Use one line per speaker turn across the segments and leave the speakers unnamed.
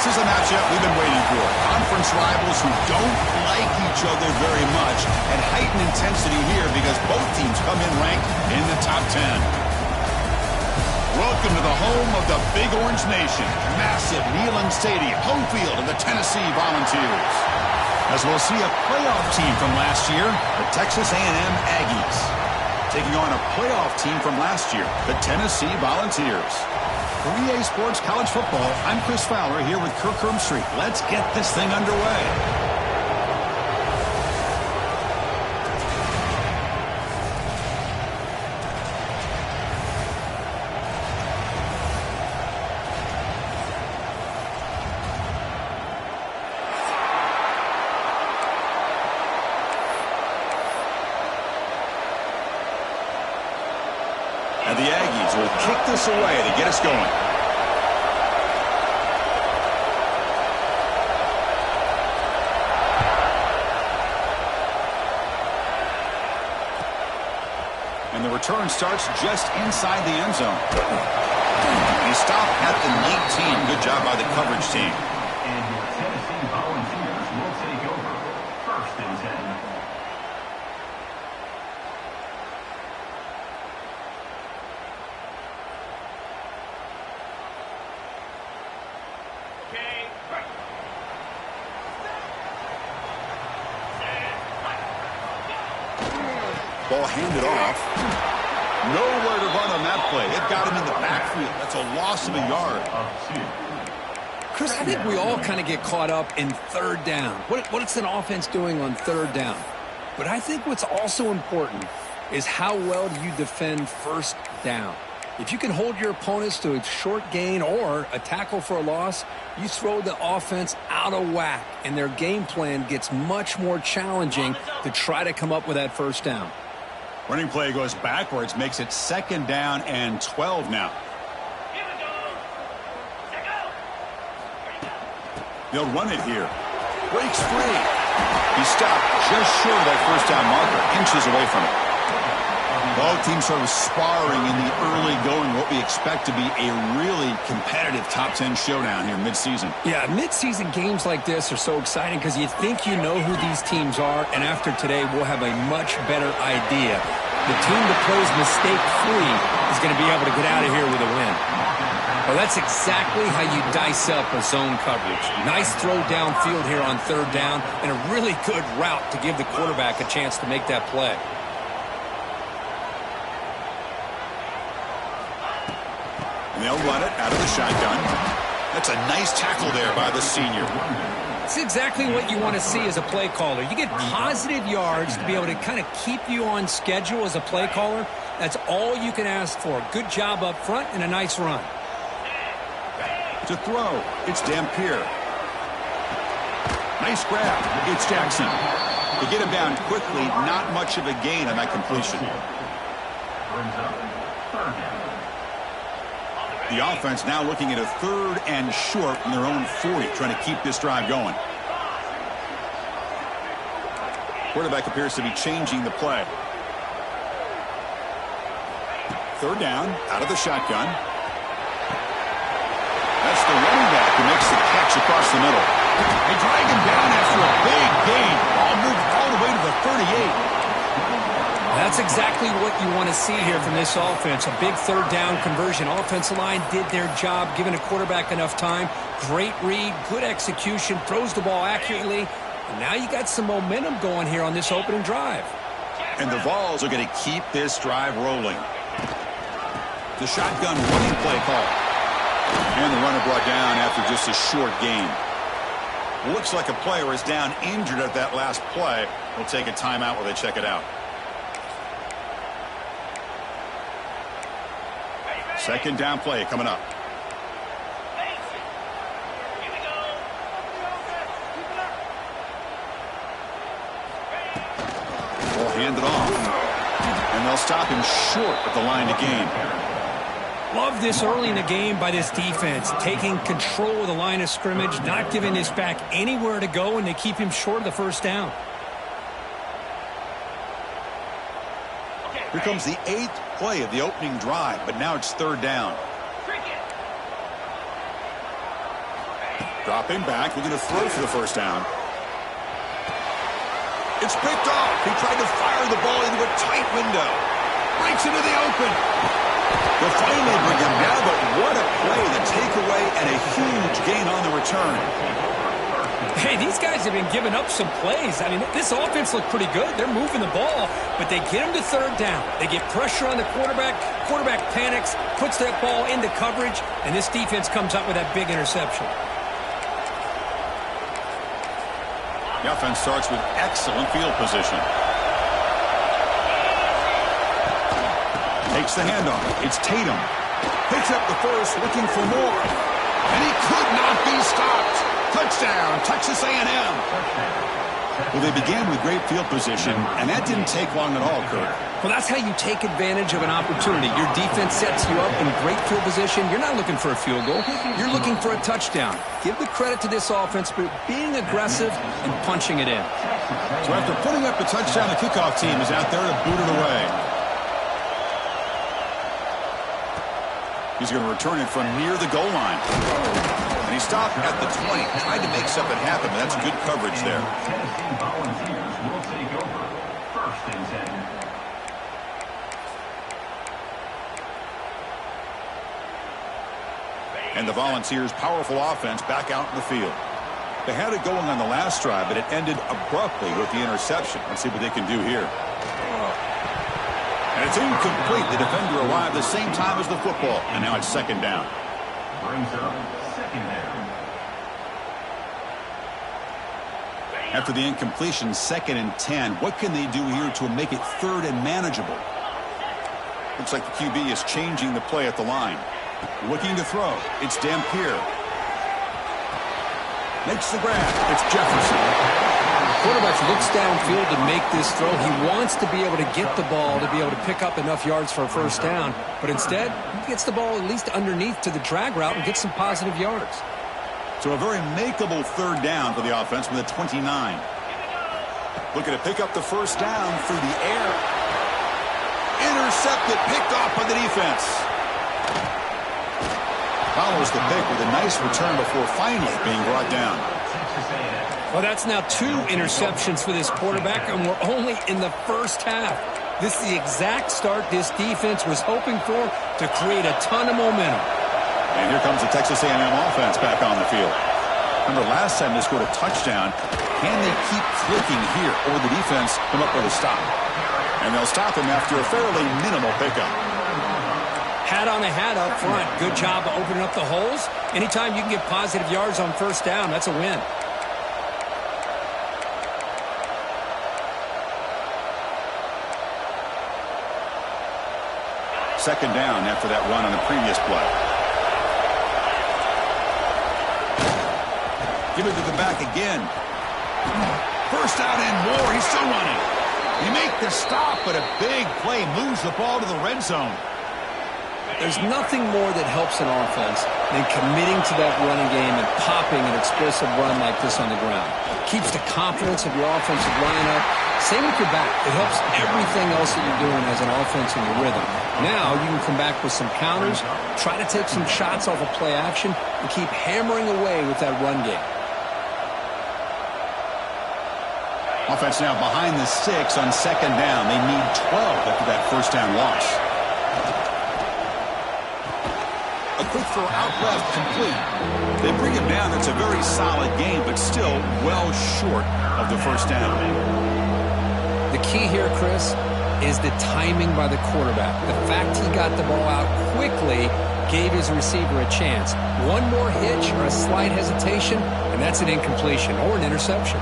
This is a matchup we've been waiting for. Conference rivals who don't like each other very much, and heightened intensity here because both teams come in ranked in the top 10. Welcome to the home of the Big Orange Nation. Massive Neyland Stadium, home field of the Tennessee Volunteers. As we'll see a playoff team from last year, the Texas A&M Aggies, taking on a playoff team from last year, the Tennessee Volunteers. For EA Sports College Football, I'm Chris Fowler here with Kirk Herbstreit. Let's get this thing underway. And the Aggies will kick this away to get us going. And the return starts just inside the end zone. He stopped at the 19. Good job by the coverage team.
And your Tennessee Volunteers will take over. 1st and 10.
Ball handed off. Nowhere to run on that play. It got him in the backfield. That's a loss of a yard.
Chris, I think we all kind of get caught up in 3rd down. What's an offense doing on 3rd down? But I think what's also important is how well do you defend 1st down. If you can hold your opponents to a short gain or a tackle for a loss, you throw the offense out of whack, and their game plan gets much more challenging to try to come up with that 1st down.
Running play goes backwards, makes it 2nd down and 12 now. They'll run it here. Breaks free. He stopped just short of that 1st down marker, inches away from it. Both teams sort of sparring in the early going, what we expect to be a really competitive top 10 showdown here midseason.
Yeah, midseason games like this are so exciting because you think you know who these teams are, and after today we'll have a much better idea. The team that plays mistake-free is going to be able to get out of here with a win. Well, that's exactly how you dice up a zone coverage. Nice throw downfield here on 3rd down, and a really good route to give the quarterback a chance to make that play.
And they'll run it out of the shotgun. That's a nice tackle there by the senior.
It's exactly what you want to see as a play caller. You get positive yards to be able to kind of keep you on schedule as a play caller. That's all you can ask for. Good job up front and a nice run.
To throw, it's Dampier. Nice grab. It's Jackson. To get him down quickly, not much of a gain on that completion.
Brings up 3rd down.
The offense now looking at a 3rd and short from their own 40, trying to keep this drive going. Quarterback appears to be changing the play. 3rd down, out of the shotgun. That's the running back who makes the catch across the middle. They drag him down after a big gain. Ball moved all the way to the 38.
That's exactly what you want to see here from this offense. A big 3rd down conversion. Offensive line did their job, giving a quarterback enough time. Great read, good execution, throws the ball accurately. And now you got some momentum going here on this opening drive.
And the Vols are going to keep this drive rolling. The shotgun running play call. And the runner brought down after just a short gain. Looks like a player is down injured at that last play. We'll take a timeout while they check it out. 2nd down play coming up. Ball handed off. And they'll stop him short of the line to gain.
Love this early in the game by this defense, taking control of the line of scrimmage, not giving this back anywhere to go, and they keep him short of the 1st down.
Here comes the 8th play of the opening drive, but now it's 3rd down. Dropping back, looking to throw for the first down. It's picked off. He tried to fire the ball into a tight window. Breaks into the open. They'll finally bring him down, but what a play. The takeaway and a huge gain on the return.
Hey, these guys have been giving up some plays. I mean, this offense looked pretty good. They're moving the ball, but they get him to third down. They get pressure on the quarterback. Quarterback panics, puts that ball into coverage, and this defense comes up with that big interception.
The offense starts with excellent field position. Takes the handoff. It's Tatum. Picks up the first, looking for more. And he could not be stopped. Touchdown, Texas A&M. Well, they began with great field position, and that didn't take long at all, Kurt.
Well, that's how you take advantage of an opportunity. Your defense sets you up in great field position. You're not looking for a field goal. You're looking for a touchdown. Give the credit to this offense for being aggressive and punching it in.
So after putting up a touchdown, the kickoff team is out there to boot it away. He's going to return it from near the goal line. And he stopped at the 20, tried to make something happen, but that's good coverage there.
Tennessee Volunteers will take over. 1st and 10.
And the Volunteers' powerful offense back out in the field. They had it going on the last drive, but it ended abruptly with the interception. Let's see what they can do here. And it's incomplete. The defender arrived the same time as the football, and now it's 2nd down.
Brings up 2nd down.
After the incompletion, 2nd and 10. What can they do here to make it 3rd and manageable? Looks like the QB is changing the play at the line. Looking to throw. It's Dampier. Makes the grab. It's Jefferson.
Quarterback looks downfield to make this throw. He wants to be able to get the ball to be able to pick up enough yards for a first down. But instead, he gets the ball at least underneath to the drag route and gets some positive yards.
So a very makeable 3rd down for the offense with a 29. Looking to pick up the first down through the air. Intercepted, picked off by the defense. Follows the pick with a nice return before finally being brought down.
Well, that's now 2 interceptions for this quarterback, and we're only in the first half. This is the exact start this defense was hoping for to create a ton of momentum.
And here comes the Texas A&M offense back on the field. Remember, last time they scored a touchdown. Can they keep clicking here, or the defense come up with a stop? And they'll stop him after a fairly minimal pickup.
Hat on a hat up front. Good job of opening up the holes. Anytime you can get positive yards on first down, that's a win.
Second down after that run on the previous play. Give it to the back again. First out and more. He's still running. He make the stop, but a big play moves the ball to the red zone.
There's nothing more that helps an offense than committing to that running game and popping an explosive run like this on the ground. Keeps the confidence of your offensive line up. Same with your back. It helps everything else that you're doing as an offense in your rhythm. Now you can come back with some counters, try to take some shots off of play action, and keep hammering away with that run game.
Offense now behind the 6 on 2nd down. They need 12 after that first down loss. A quick throw out left, complete. They bring him down. That's a very solid game, but still well short of the first down.
The key here, Chris, is the timing by the quarterback. The fact he got the ball out quickly gave his receiver a chance. One more hitch or a slight hesitation, and that's an incompletion or an interception.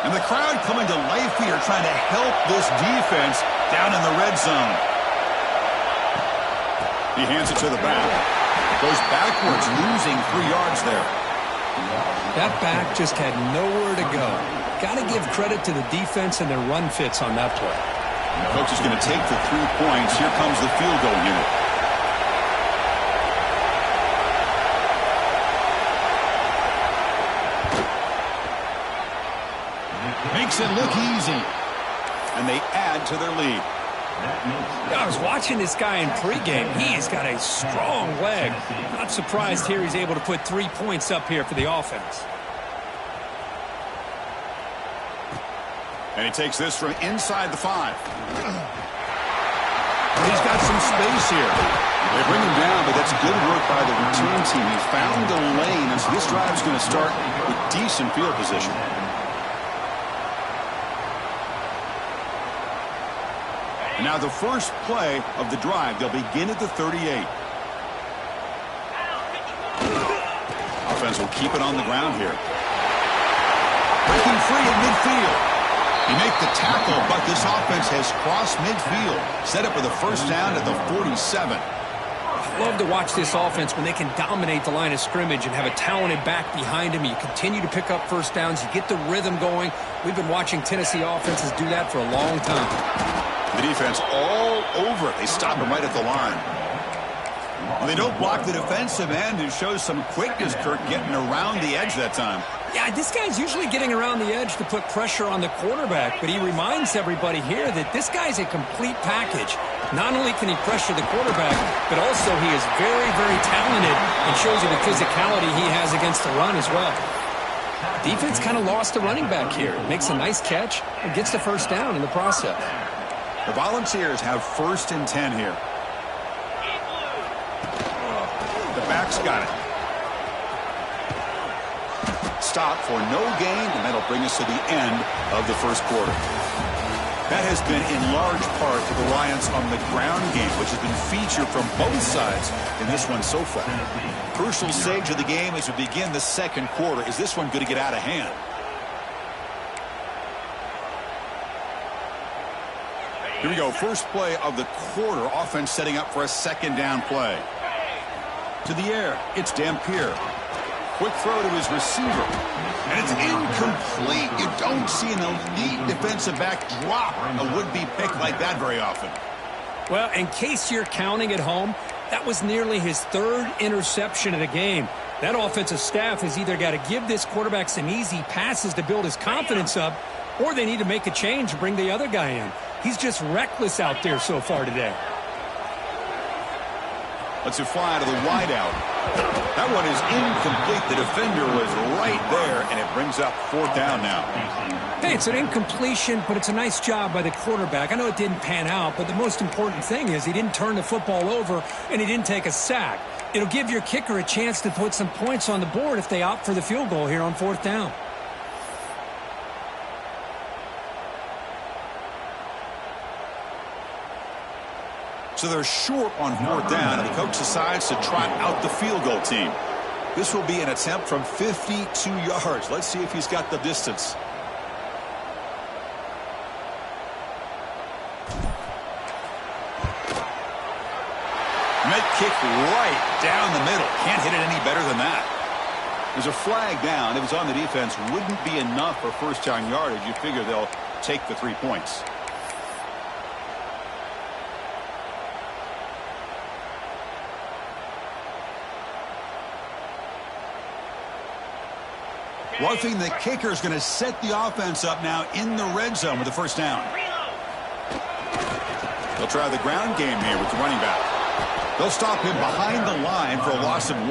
And the crowd coming to life here, trying to help this defense down in the red zone. He hands it to the back. Goes backwards, losing 3 yards there.
That back just had nowhere to go. Got to give credit to the defense and their run fits on that play.
Coach is going to take the 3 points. Here comes the field goal unit. Makes it look easy. And they add to their lead.
I was watching this guy in pregame. He has got a strong leg. Not surprised here he's able to put 3 points up here for the offense.
And he takes this from inside the 5.
He's got some space here.
They bring him down, but that's good work by the return team. He found a lane, and so this drive is going to start with decent field position. And now the first play of the drive. They'll begin at the 38. Offense will keep it on the ground here. Breaking free at midfield. You make the tackle, but this offense has crossed midfield. Set up with a first down at the 47.
I love to watch this offense when they can dominate the line of scrimmage and have a talented back behind him. You continue to pick up first downs. You get the rhythm going. We've been watching Tennessee offenses do that for a long time.
The defense all over it. They stop him right at the line. Well, they don't block the defensive end, who shows some quickness, Kirk, getting around the edge that time.
Yeah, this guy's usually getting around the edge to put pressure on the quarterback, but he reminds everybody here that this guy's a complete package. Not only can he pressure the quarterback, but also he is very, very talented and shows you the physicality he has against the run as well. Defense kind of lost the running back here. Makes a nice catch and gets the first down in the process.
The Volunteers have 1st and 10 here. The back's got it. Stop for no gain, and that'll bring us to the end of the first quarter. That has been in large part the reliance on the ground game, which has been featured from both sides in this one so far. Crucial stage of the game as we begin the second quarter. Is this one going to get out of hand? Here we go. First play of the quarter. Offense setting up for a second down play. To the air. It's Dampier. Quick throw to his receiver. And it's incomplete. You don't see an elite defensive back drop a would-be pick like that very often.
Well, in case you're counting at home, that was nearly his 3rd interception of the game. That offensive staff has either got to give this quarterback some easy passes to build his confidence up, or they need to make a change and bring the other guy in. He's just reckless out there so far today.
Let's it fly to the wideout. That one is incomplete. The defender was right there, and it brings up 4th down now.
Hey, it's an incompletion, but it's a nice job by the quarterback. I know it didn't pan out, but the most important thing is he didn't turn the football over, and he didn't take a sack. It'll give your kicker a chance to put some points on the board if they opt for the field goal here on 4th down.
So they're short on 4th down, and the coach decides to trot out the field goal team. This will be an attempt from 52 yards. Let's see if he's got the distance. Met kick right down the middle. Can't hit it any better than that. There's a flag down. If it's on the defense, wouldn't be enough for first down yardage. You figure they'll take the 3 points. Roughing the kicker is going to set the offense up now in the red zone with the first down. They'll try the ground game here with the running back. They'll stop him behind the line for a loss of 1.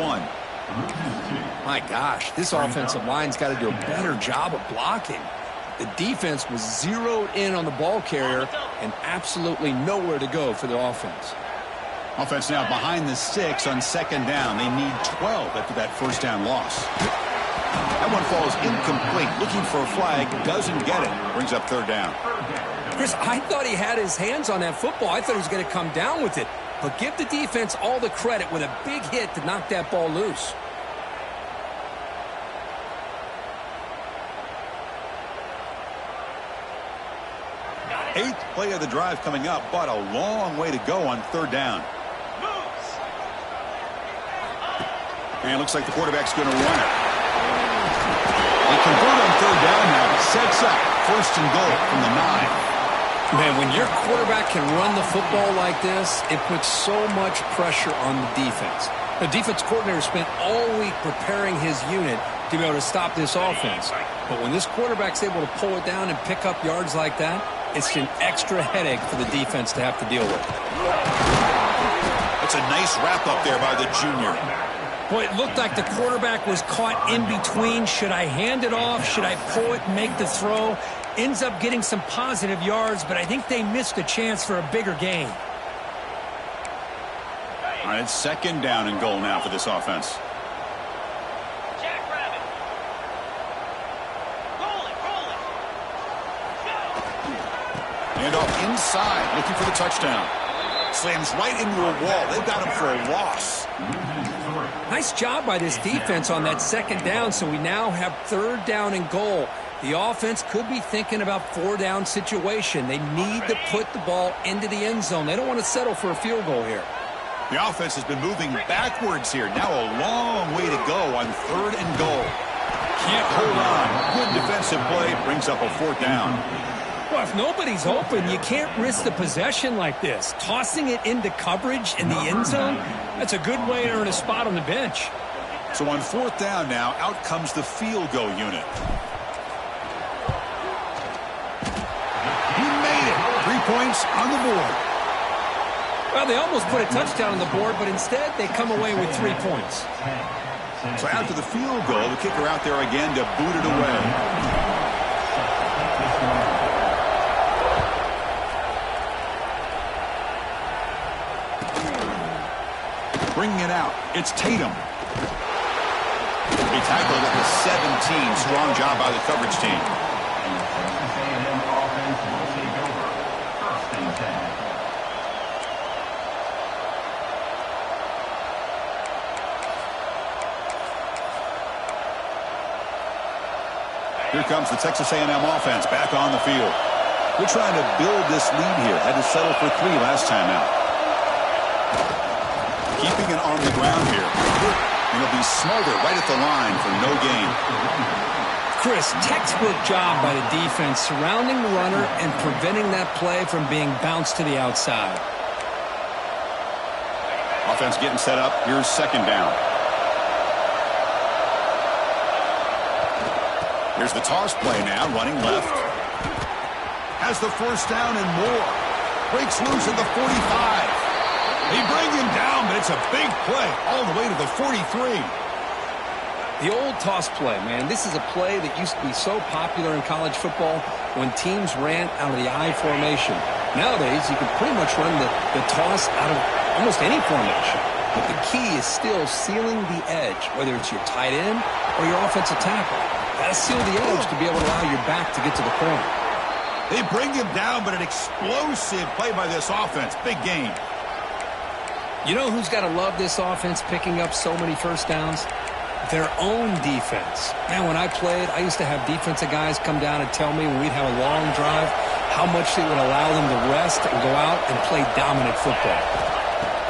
My gosh, this offensive line's got to do a better job of blocking. The defense was zeroed in on the ball carrier and absolutely nowhere to go for the offense.
Offense now behind the 6 on 2nd down. They need 12 after that first down loss. That one falls incomplete. Looking for a flag. Doesn't get it. Brings up 3rd down.
Chris, I thought he had his hands on that football. I thought he was going to come down with it. But give the defense all the credit with a big hit to knock that ball loose.
Eighth play of the drive coming up, but a long way to go on 3rd down. And it looks like the quarterback's going to run it. They convert on 3rd down now. Sets up 1st and goal from the 9.
Man, when your quarterback can run the football like this, it puts so much pressure on the defense. The defense coordinator spent all week preparing his unit to be able to stop this offense. But when this quarterback's able to pull it down and pick up yards like that, it's an extra headache for the defense to have to deal with.
It's a nice wrap up there by the junior.
Boy, it looked like the quarterback was caught in between. Should I hand it off? Should I pull it and make the throw? Ends up getting some positive yards, but I think they missed a chance for a bigger gain.
All right, it's 2nd down and goal now for this offense. And off inside, looking for the touchdown. Slams right into a wall. They've got him for a loss.
Nice job by this defense on that 2nd down, so we now have 3rd down and goal. The offense could be thinking about 4-down situation. They need to put the ball into the end zone. They don't want to settle for a field goal here.
The offense has been moving backwards here. Now a long way to go on 3rd and goal. Can't hold on. Good defensive play. Brings up a 4th down.
Well, if nobody's open, you can't risk the possession like this. Tossing it into coverage in the end zone, that's a good way to earn a spot on the bench.
So on 4th down now, out comes the field goal unit. He made it. 3 points on the board.
Well, they almost put a touchdown on the board, but instead they come away with 3 points.
So after the field goal, the kicker out there again to boot it away. Bringing it out, it's Tatum. He tackled at the 17. Strong job by the coverage team. Here comes the Texas A&M offense back on the field. We're trying to build this lead here. Had to settle for 3 last time out. Keeping it on the ground here. And it'll be Smolder right at the line for no gain.
Chris, textbook job by the defense surrounding the runner and preventing that play from being bounced to the outside.
Offense getting set up. Here's 2nd down. Here's the toss play now, running left. Has the 1st down and more. Breaks loose at the 45. They bring him down, but it's a big play all the way to the 43.
The old toss play, man. This is a play that used to be so popular in college football when teams ran out of the I formation. Nowadays, you can pretty much run the toss out of almost any formation. But the key is still sealing the edge, whether it's your tight end or your offensive tackle. Got to seal the edge to be able to allow your back to get to the corner.
They bring him down, but an explosive play by this offense. Big gain.
You know who's got to love this offense picking up so many 1st downs? Their own defense. Man, when I played, I used to have defensive guys come down and tell me when we'd have a long drive how much it would allow them to rest and go out and play dominant football.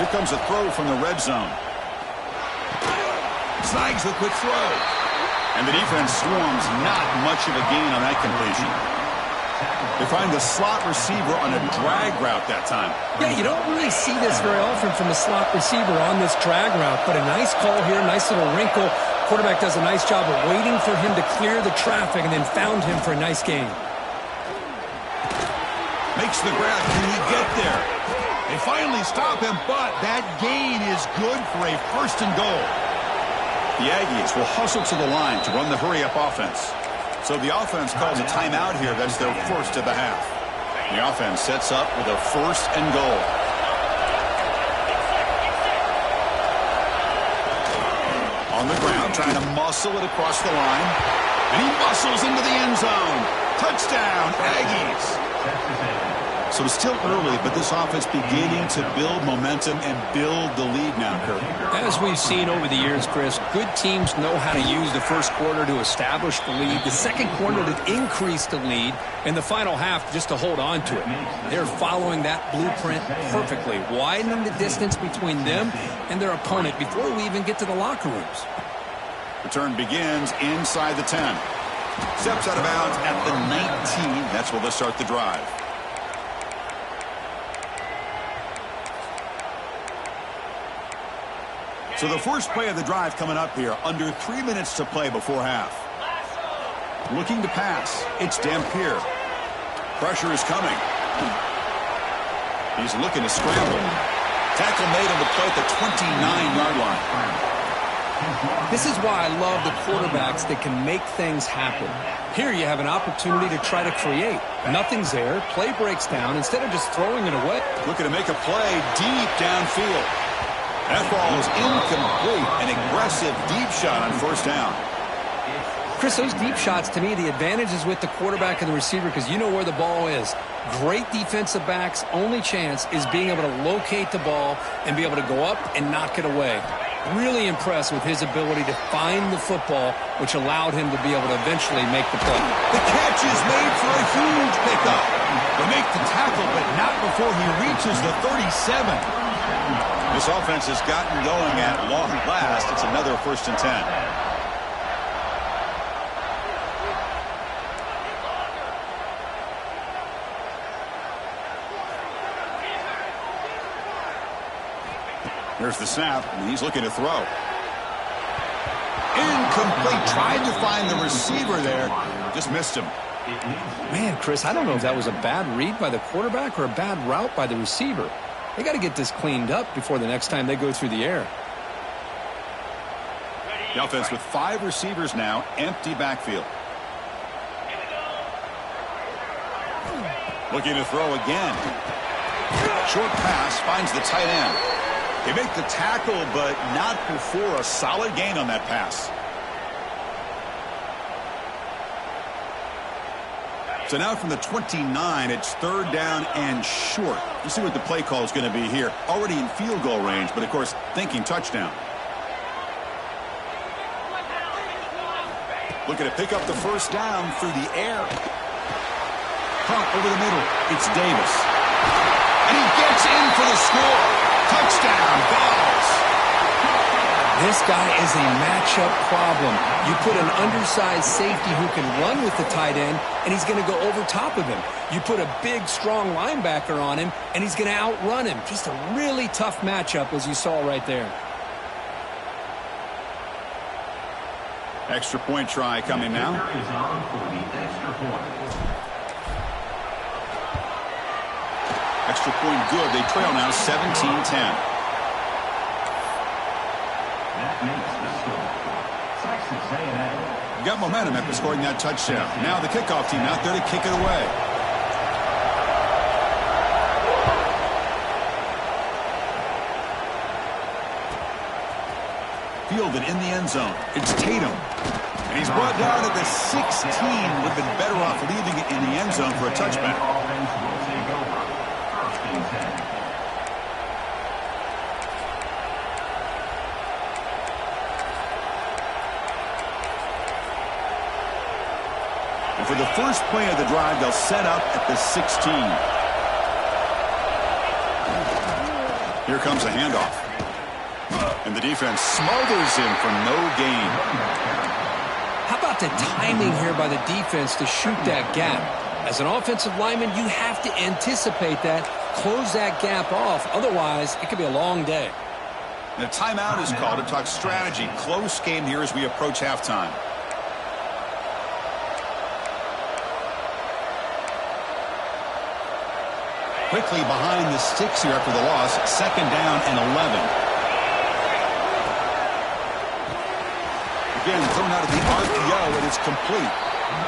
Here comes a throw from the red zone. Snags the quick throw. And the defense swarms, not much of a gain on that completion. They find the slot receiver on a drag route that time.
Yeah, you don't really see this very often from a slot receiver on this drag route, but a nice call here, nice little wrinkle. Quarterback does a nice job of waiting for him to clear the traffic and then found him for a nice gain.
Makes the grab. Can he get there? They finally stop him, but that gain is good for a 1st and goal. The Aggies will hustle to the line to run the hurry-up offense. So the offense calls a timeout here. That's their 1st of the half. The offense sets up with a 1st and goal. On the ground, trying to muscle it across the line. And he muscles into the end zone. Touchdown, Aggies. So it's still early, but this offense beginning to build momentum and build the lead now, Kirk.
As we've seen over the years, Chris, good teams know how to use the 1st quarter to establish the lead, the 2nd quarter to increase the lead, and the final half just to hold on to it. They're following that blueprint perfectly, widening the distance between them and their opponent before we even get to the locker rooms.
Return begins inside the 10. Steps out of bounds at the 19. That's where they'll start the drive. So the first play of the drive coming up here, under 3 minutes to play before half. Looking to pass, it's Dampier. Pressure is coming. He's looking to scramble. Tackle made on the play at the 29-yard line.
This is why I love the quarterbacks that can make things happen. Here you have an opportunity to try to create. Nothing's there. Play breaks down. Instead of just throwing it away.
Looking to make a play deep downfield. That ball is incomplete. An aggressive deep shot on first down.
Chris, those deep shots, to me, the advantage is with the quarterback and the receiver because you know where the ball is. Great defensive backs' only chance is being able to locate the ball and be able to go up and knock it away. Really impressed with his ability to find the football, which allowed him to be able to eventually make the play.
The catch is made for a huge pickup. They make the tackle, but not before he reaches the 37. This offense has gotten going at long last. It's another 1st and 10. Here's the snap, and he's looking to throw. Incomplete. Tried to find the receiver there. Just missed him.
Man, Chris, I don't know if that was a bad read by the quarterback or a bad route by the receiver. They got to get this cleaned up before the next time they go through the air.
The offense with 5 receivers now, empty backfield. Looking to throw again. Short pass finds the tight end. They make the tackle, but not before a solid gain on that pass. So now from the 29, it's 3rd down and short. You see what the play call is going to be here. Already in field goal range, but of course, thinking touchdown. Looking to pick up the first down through the air. Pump over the middle. It's Davis. And he gets in for the score. Touchdown, Vols.
This guy is a matchup problem. You put an undersized safety who can run with the tight end, and he's going to go over top of him. You put a big, strong linebacker on him, and he's going to outrun him. Just a really tough matchup, as you saw right there.
Extra point try coming now. Extra point good. They trail now 17-10. Got momentum after scoring that touchdown. Now the kickoff team out there to kick it away. Fielded in the end zone. It's Tatum. And he's brought down at the 16. Would have been better off leaving it in the end zone for a touchback. And for the first play of the drive, they'll set up at the 16. Here comes a handoff. And the defense smothers him for no gain.
How about the timing here by the defense to shoot that gap? As an offensive lineman, you have to anticipate that, close that gap off. Otherwise, it could be a long day.
And a timeout is called to talk strategy. Close game here as we approach halftime. Quickly behind the sticks here after the loss. 2nd down and 11. Again, thrown out of the RPO, and it's complete.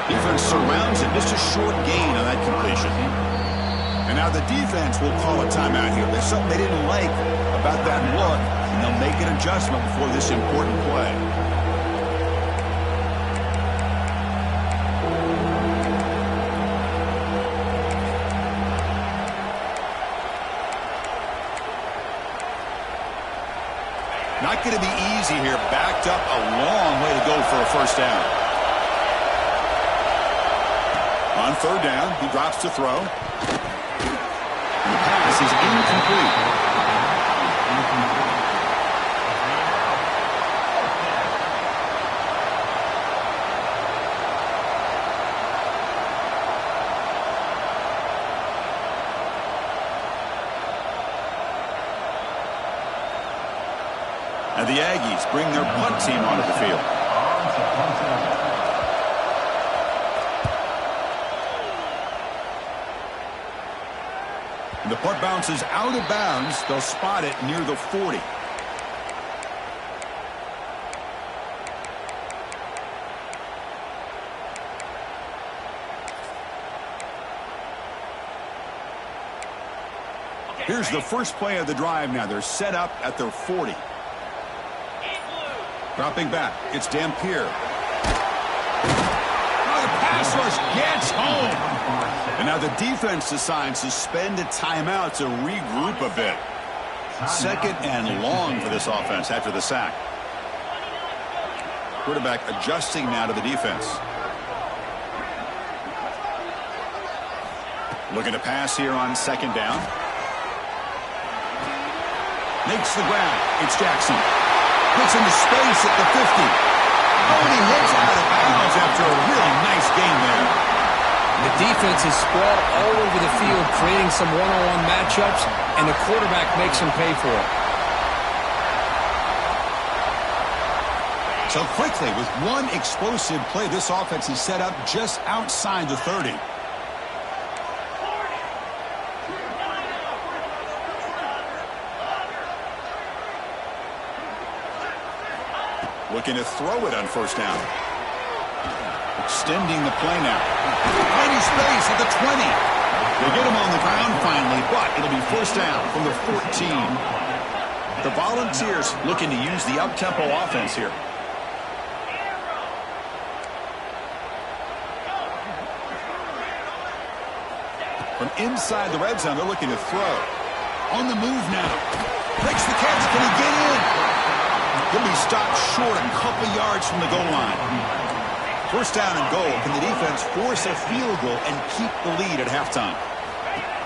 Defense surrounds it. Just a short gain on that completion. And now the defense will call a timeout here. There's something they didn't like about that look, and they'll make an adjustment before this important play. Not going to be easy here. Backed up a long way to go for a first down. On 3rd down, he drops to throw. And the pass is incomplete. And the Aggies bring their punt team onto the field. The punt bounces out of bounds. They'll spot it near the 40. Here's the first play of the drive now. They're set up at their 40. Dropping back. It's Dampier. Oh, the pass rush gets home. And now the defense decides to spend a timeout to regroup a bit. Second and long for this offense after the sack. Quarterback adjusting now to the defense. Looking to pass here on second down. Makes the grab. It's Jackson. Puts into space at the 50. Oh, and he hits out of bounds after a really nice game there.
The defense is spread all over the field, creating some one-on-one matchups, and the quarterback makes them pay for it.
So quickly, with one explosive play, this offense is set up just outside the 30. Looking to throw it on first down. Extending the play now. Tiny space at the 20. They get him on the ground finally, but it'll be first down from the 14. The Volunteers looking to use the up-tempo offense here. From inside the red zone, they're looking to throw. On the move now. Makes the catch. Can he get in? He'll be stopped short a couple yards from the goal line. First down and goal. Can the defense force a field goal and keep the lead at halftime?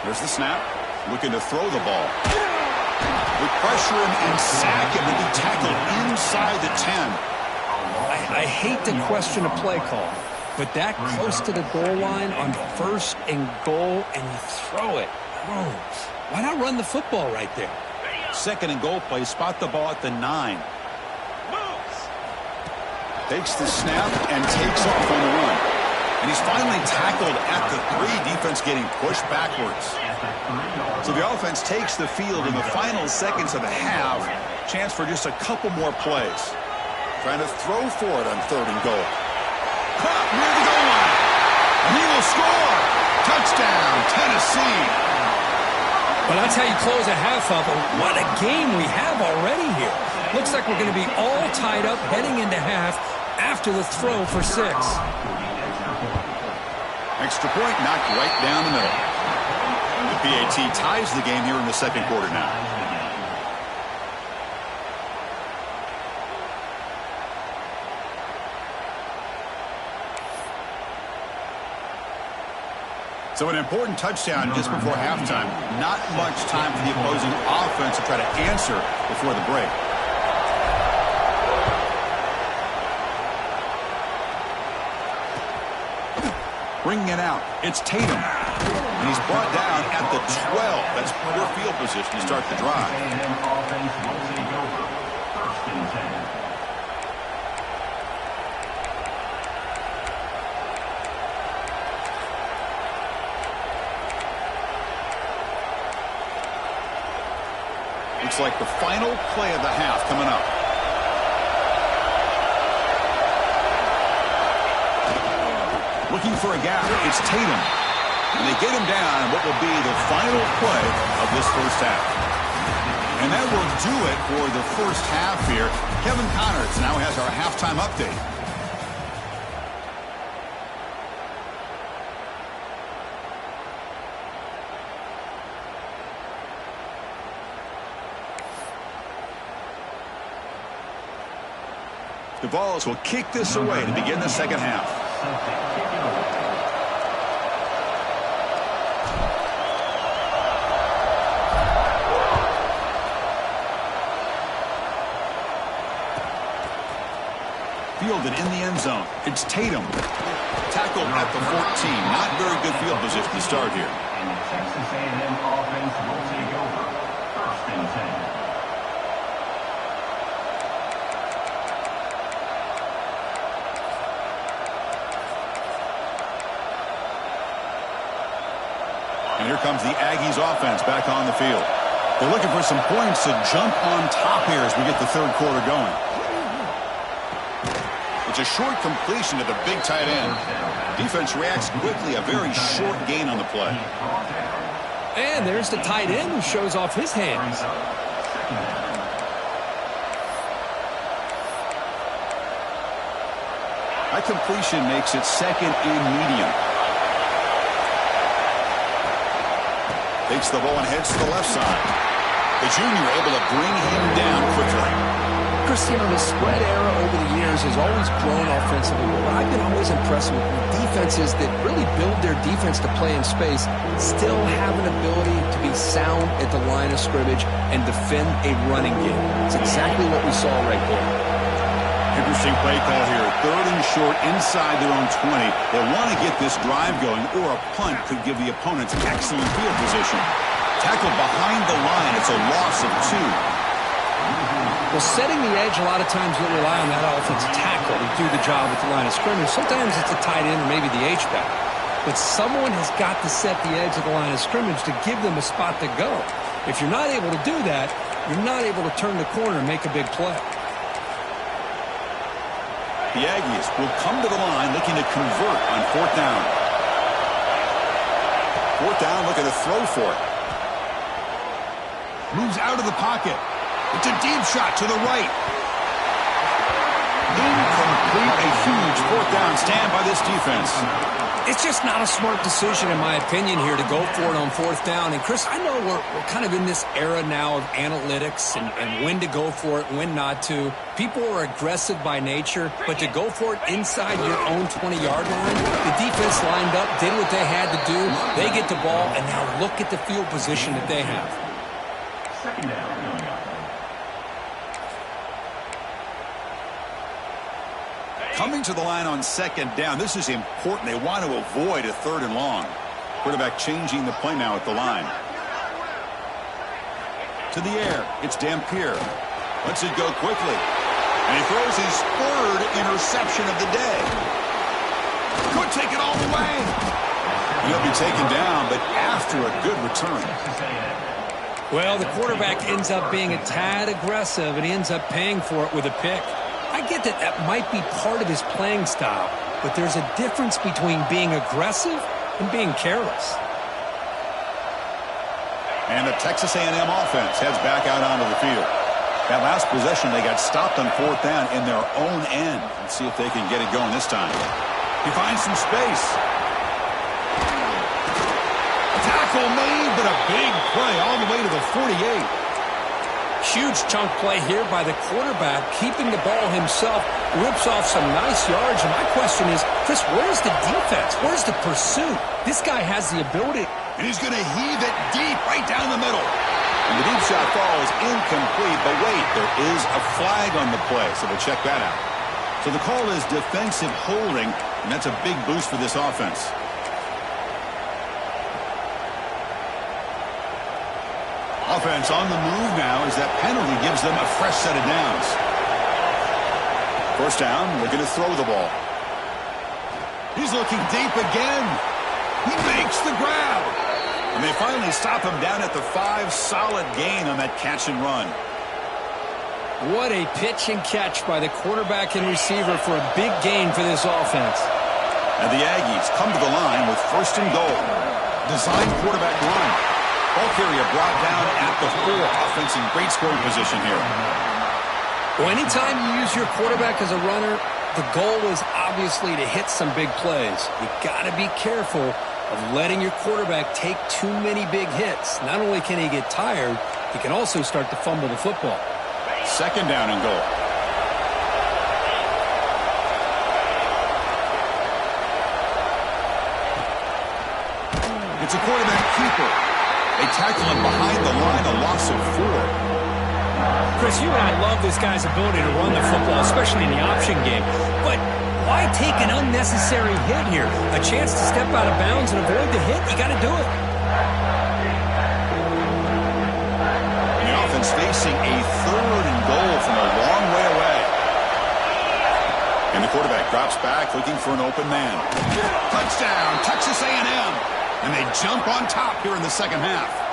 There's the snap. Looking to throw the ball. They pressure him and sack him and be tackled inside the 10.
I hate to question a play call, but that close to the goal line on first and goal, and you throw it. Oh, why not run the football right there?
Second and goal play. Spot the ball at the 9. Takes the snap and takes off on the run. And he's finally tackled at the 3. Defense getting pushed backwards. So the offense takes the field in the final seconds of the half. Chance for just a couple more plays. Trying to throw for it on third and goal. Caught near the goal line. And he will score. Touchdown, Tennessee.
But that's how you close a half up. What a game we have already here. Looks like we're going to be all tied up heading into half after the throw for 6.
Extra point knocked right down the middle. The PAT ties the game here in the second quarter now. So an important touchdown just before halftime. Not much time for the opposing offense to try to answer before the break. Bringing it out, it's Tatum. And he's brought down at the 12. That's poor field position to start the drive. Looks like the final play of the half coming up. Looking for a gap. It's Tatum. And they get him down what will be the final play of this first half. And that will do it for the first half here. Kevin Connors now has our halftime update. The Vols will kick this away to begin the second half. Fielded in the end zone. It's Tatum. Tackled at the 14. Not very good field position to start here.
And the Texas A&M offense will take over. First and 10.
And here comes the Aggies offense back on the field. They're looking for some points to jump on top here as we get the third quarter going. It's a short completion to the big tight end. Defense reacts quickly, a very short gain on the play.
And there's the tight end who shows off his hands.
That completion makes it second and medium. Takes the ball and heads to the left side. The junior able to bring him down quickly.
Chris, you know, the spread era over the years has always grown offensively, but I've been always impressed with defenses that really build their defense to play in space, still have an ability to be sound at the line of scrimmage and defend a running game. It's exactly what we saw right there.
Interesting play call here. Third and short inside their own 20. They want to get this drive going, or a punt could give the opponents excellent field position. Tackled behind the line. It's a loss of 2.
Well, setting the edge, a lot of times you'll rely on that offensive tackle to do the job at the line of scrimmage. Sometimes it's a tight end or maybe the H-back. But someone has got to set the edge of the line of scrimmage to give them a spot to go. If you're not able to do that, you're not able to turn the corner and make a big play.
The Aggies will come to the line looking to convert on fourth down. Fourth down, looking to throw for it. Moves out of the pocket. It's a deep shot to the right. Incomplete. A huge fourth down stand by this defense.
It's just not a smart decision, in my opinion, here to go for it on fourth down. And, Chris, I know we're kind of in this era now of analytics and when to go for it, when not to. People are aggressive by nature, but to go for it inside your own 20-yard line, the defense lined up, did what they had to do. They get the ball, and now look at the field position that they have.
Second down.
Coming to the line on second down, this is important. They want to avoid a third and long. Quarterback changing the play now at the line. To the air, it's Dampier. Lets it go quickly. And he throws his third interception of the day. Could take it all the way. He'll be taken down, but after a good return.
Well, the quarterback ends up being a tad aggressive, and he ends up paying for it with a pick. I get that that might be part of his playing style, but there's a difference between being aggressive and being careless.
And the Texas A&M offense heads back out onto the field. That last possession, they got stopped on fourth down in their own end. Let's see if they can get it going this time. He finds some space. A tackle made, but a big play all the way to the 48.
Huge chunk play here by the quarterback, keeping the ball himself, rips off some nice yards. And my question is, Chris, where's the defense? Where's the pursuit? This guy has the ability.
And he's going to heave it deep right down the middle. And the deep shot falls incomplete. But wait, there is a flag on the play, so we'll check that out. So the call is defensive holding, and that's a big boost for this offense. Offense on the move now as that penalty gives them a fresh set of downs. First down, looking to throw the ball. He's looking deep again. He makes the grab. And they finally stop him down at the 5. Solid gain on that catch and run.
What a pitch and catch by the quarterback and receiver for a big gain for this offense.
And the Aggies come to the line with first and goal. Design quarterback run. Ball carrier brought down at the 4. Offense in great scoring position here.
Well, anytime you use your quarterback as a runner, the goal is obviously to hit some big plays. You got to be careful of letting your quarterback take too many big hits. Not only can he get tired, he can also start to fumble the football.
Second down and goal. It's a quarterback keeper. They tackle him behind the line, a loss of 4.
Chris, you and I love this guy's ability to run the football, especially in the option game. But why take an unnecessary hit here? A chance to step out of bounds and avoid the hit? You got to do it.
And the offense facing a third and goal from a long way away. And the quarterback drops back looking for an open man. Touchdown, Texas A&M. And they jump on top here in the second half.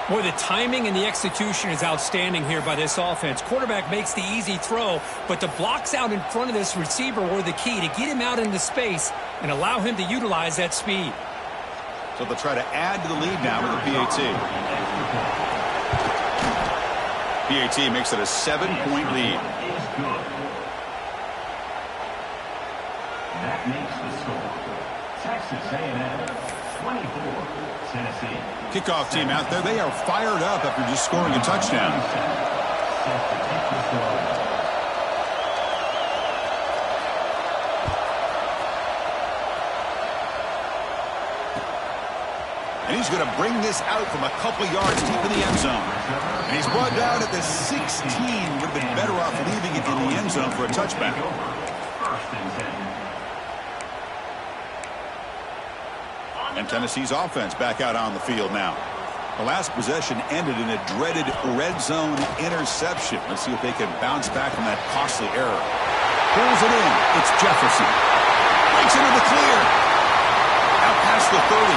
Boy, the timing and the execution is outstanding here by this offense. Quarterback makes the easy throw, but the blocks out in front of this receiver were the key to get him out into space and allow him to utilize that speed.
So they'll try to add to the lead now with a PAT. PAT makes it a 7-point lead.
That makes the score. Texas A&M 24, Tennessee.
Kickoff team out there. They are fired up after just scoring a touchdown. And he's going to bring this out from a couple yards deep in the end zone. And he's brought down at the 16. Would have been better off leaving it in the end zone for a touchback. And Tennessee's offense back out on the field now. The last possession ended in a dreaded red zone interception. Let's see if they can bounce back from that costly error. Pulls it in. It's Jefferson. Breaks into the clear. Out past the 30.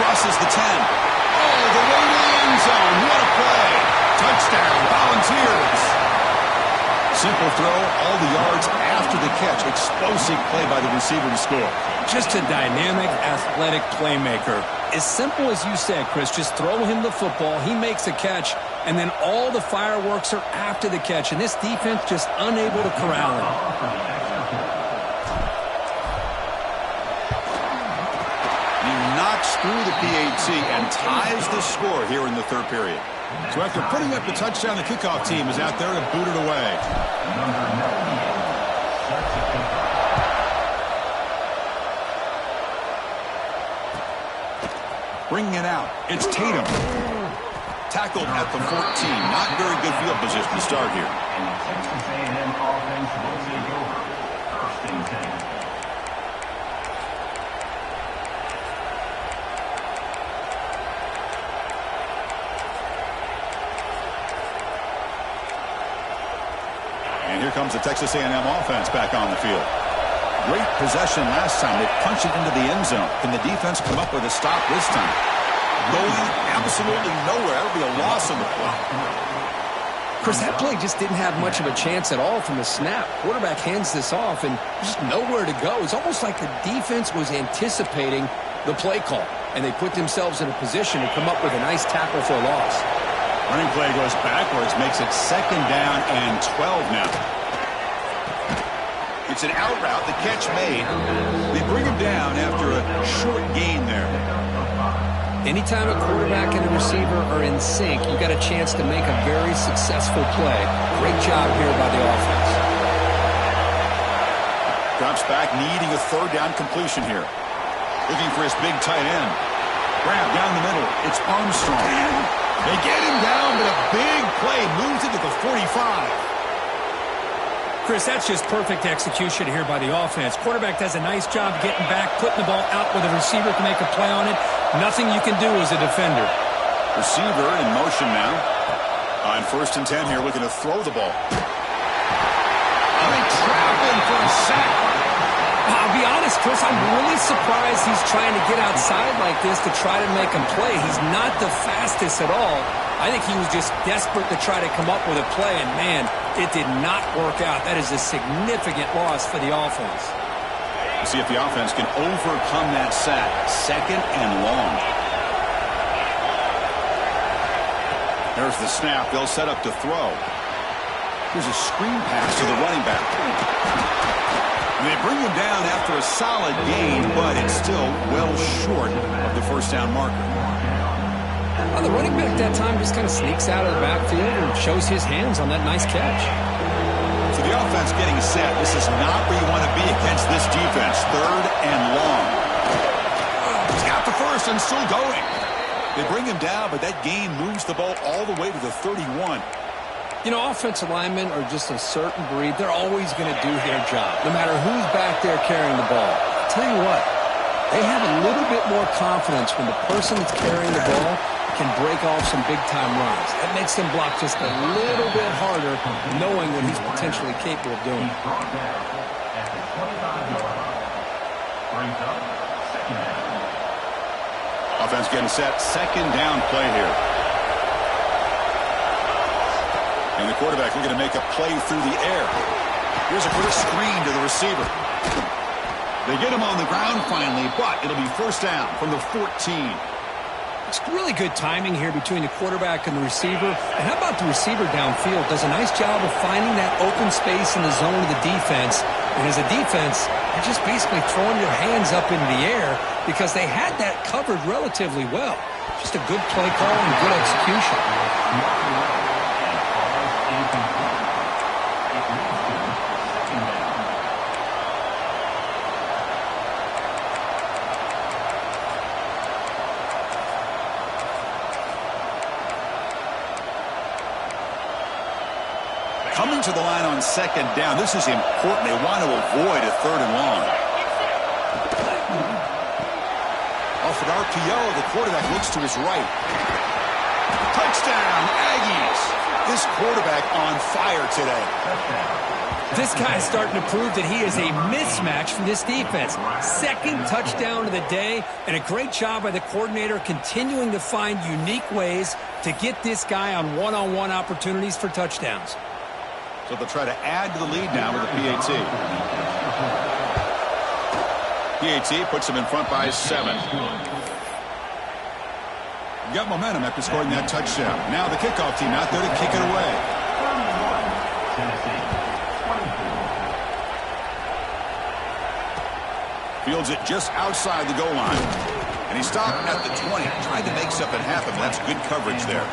Crosses the 10. All the way to the end zone. What a play. Touchdown, Volunteers. Simple throw, all the yards after the catch. Explosive play by the receiver to score.
Just a dynamic, athletic playmaker. As simple as you said, Chris, just throw him the football, he makes a catch, and then all the fireworks are after the catch, and this defense just unable to corral him.
He knocks through the PAT and ties the score here in the third period. So after putting up the touchdown, the kickoff team is out there to boot it away. Bringing it out. It's Tatum. Tackled at the 14. Not very good field position to start here.
And the Texas A&M offense will take over. First and 10.
And here comes the Texas A&M offense back on the field. Great possession last time. They punched it into the end zone. Can the defense come up with a stop this time? Going absolutely nowhere. That'll be a loss on the play.
Chris, that play just didn't have much of a chance at all from the snap. Quarterback hands this off, and there's just nowhere to go. It's almost like the defense was anticipating the play call, and they put themselves in a position to come up with a nice tackle for a loss.
Running play goes backwards, makes it 2nd down and 12 now. It's an out route, the catch made. They bring him down after a short gain there.
Anytime a quarterback and a receiver are in sync, you got a chance to make a very successful play. Great job here by the offense.
Drops back, needing a 3rd down completion here. Looking for his big tight end. Grab down the middle. It's Armstrong. They get him down, but a big play moves it to the 45.
Chris, that's just perfect execution here by the offense. Quarterback does a nice job getting back, putting the ball out where the receiver can make a play on it. Nothing you can do as a defender.
Receiver in motion now. On 1st and 10 here, looking to throw the ball. They trap him for a sack.
I'll be honest, Chris, I'm really surprised he's trying to get outside like this to try to make him play. He's not the fastest at all. I think he was just desperate to try to come up with a play, and man, it did not work out. That is a significant loss for the offense.
We'll see if the offense can overcome that sack. 2nd and long. There's the snap. They'll set up to throw. Here's a screen pass to the running back. And they bring him down after a solid gain, but it's still well short of the 1st down marker.
The running back that time just kind of sneaks out of the backfield and shows his hands on that nice catch.
So the offense getting set. This is not where you want to be against this defense. 3rd and long. He's got the 1st and still going. They bring him down, but that gain moves the ball all the way to the 31.
You know, offensive linemen are just a certain breed. They're always going to do their job, no matter who's back there carrying the ball. I'll tell you what, they have a little bit more confidence when the person that's carrying the ball can break off some big-time runs. That makes them block just a little bit harder, knowing what he's potentially capable of doing.
He's brought down at the 25-yard line. Brings up 2nd down.
Offense getting set. Second down play here. And the quarterback looking to make a play through the air. Here's a quick screen to the receiver. They get him on the ground finally, but it'll be first down from the 14.
It's really good timing here between the quarterback and the receiver. And how about the receiver downfield? Does a nice job of finding that open space in the zone of the defense. And as a defense, you're just basically throwing your hands up in the air because they had that covered relatively well. Just a good play call and good execution.
Coming to the line on second down. This is important. They want to avoid a third and long. Off an RPO, the quarterback looks to his right. Touchdown, Aggies. This quarterback on fire today.
This guy's starting to prove that he is a mismatch for this defense. Second touchdown of the day, and a great job by the coordinator continuing to find unique ways to get this guy on one-on-one opportunities for touchdowns.
So they'll try to add to the lead now with the PAT. PAT puts them in front by 7. Got momentum after scoring that touchdown. Now the kickoff team out there to kick it away. Fields it just outside the goal line. And he stopped at the 20. Tried to make something happen. That's good coverage there.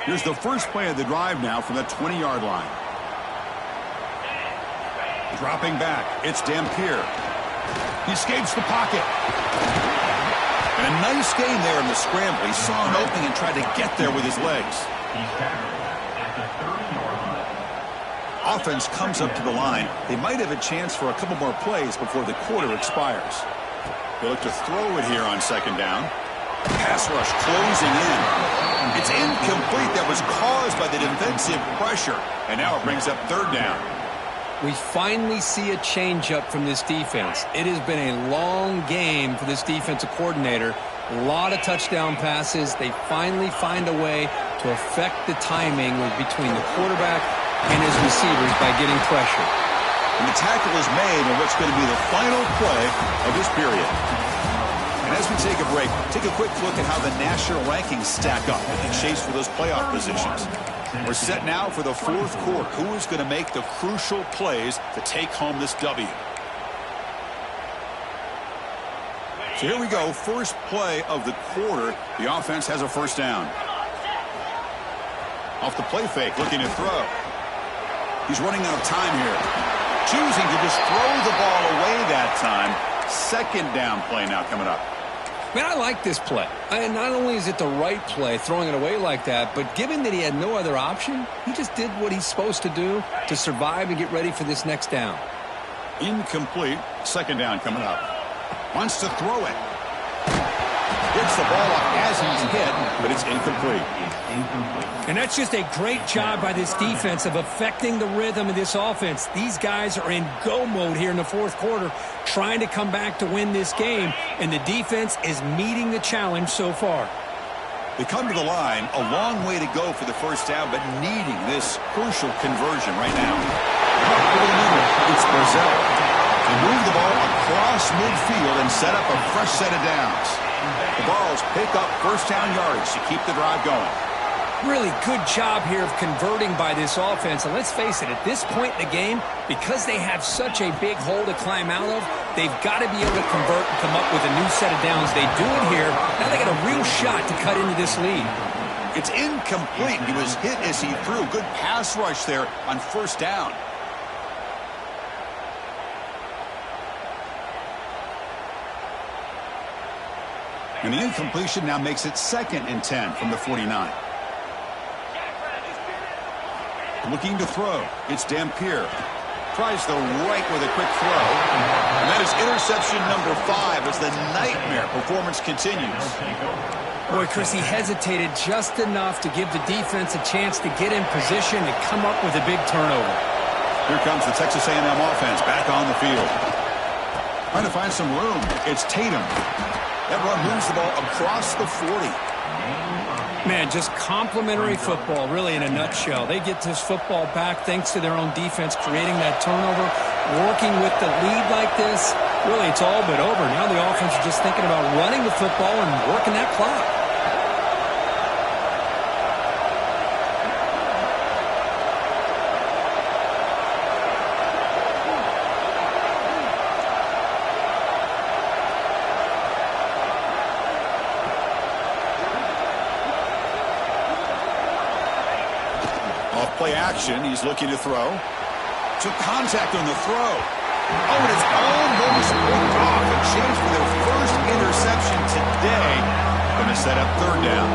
Here's the first play of the drive now from the 20-yard line. Dropping back, it's Dampier. He escapes the pocket. And a nice game there in the scramble. He saw an opening and tried to get there with his legs. Offense comes up to the line. They might have a chance for a couple more plays before the quarter expires. They look to throw it here on second down. Pass rush closing in. It's incomplete. That was caused by the defensive pressure. And now it brings up third down.
We finally see a changeup from this defense. It has been a long game for this defensive coordinator. A lot of touchdown passes. They finally find a way to affect the timing between the quarterback and his receivers by getting pressure.
And the tackle is made on what's going to be the final play of this period. And as we take a break, take a quick look at how the national rankings stack up in the chase for those playoff positions. We're set now for the fourth quarter. Who is going to make the crucial plays to take home this W? So here we go. First play of the quarter. The offense has a first down. Off the play fake, looking to throw. He's running out of time here. Choosing to just throw the ball away that time. Second down play now coming up.
Man, I like this play. And not only is it the right play, throwing it away like that, but given that he had no other option, he just did what he's supposed to do to survive and get ready for this next down.
Incomplete. Second down coming up. Wants to throw it. Gets the ball up as he's hit, but it's incomplete.
And that's just a great job by this defense of affecting the rhythm of this offense. These guys are in go mode here in the fourth quarter, trying to come back to win this game, and the defense is meeting the challenge so far.
They come to the line, a long way to go for the first down, but needing this crucial conversion right now. Over the middle, it's Brazil. They move the ball across midfield and set up a fresh set of downs. The Vols pick up first down yardage to keep the drive going.
Really good job here of converting by this offense. And let's face it, at this point in the game, because they have such a big hole to climb out of, they've got to be able to convert and come up with a new set of downs. They do it here. Now they got a real shot to cut into this lead.
It's incomplete. He was hit as he threw. Good pass rush there on first down. And the incompletion now makes it second and 10 from the 49. Looking to throw. It's Dampier. Tries the right with a quick throw. And that is interception number 5 as the nightmare performance continues.
Boy, Chris, he hesitated just enough to give the defense a chance to get in position and come up with a big turnover.
Here comes the Texas A&M offense back on the field. Trying to find some room. It's Tatum. That run moves the ball across the 40.
Man, just complimentary football, really, in a nutshell. They get this football back thanks to their own defense, creating that turnover, working with the lead like this. Really, it's all but over. Now the offense is just thinking about running the football and working that clock.
Play action. He's looking to throw. Took contact on the throw. Oh, and it's almost picked off. A chance for their first interception today. Going to set up third down.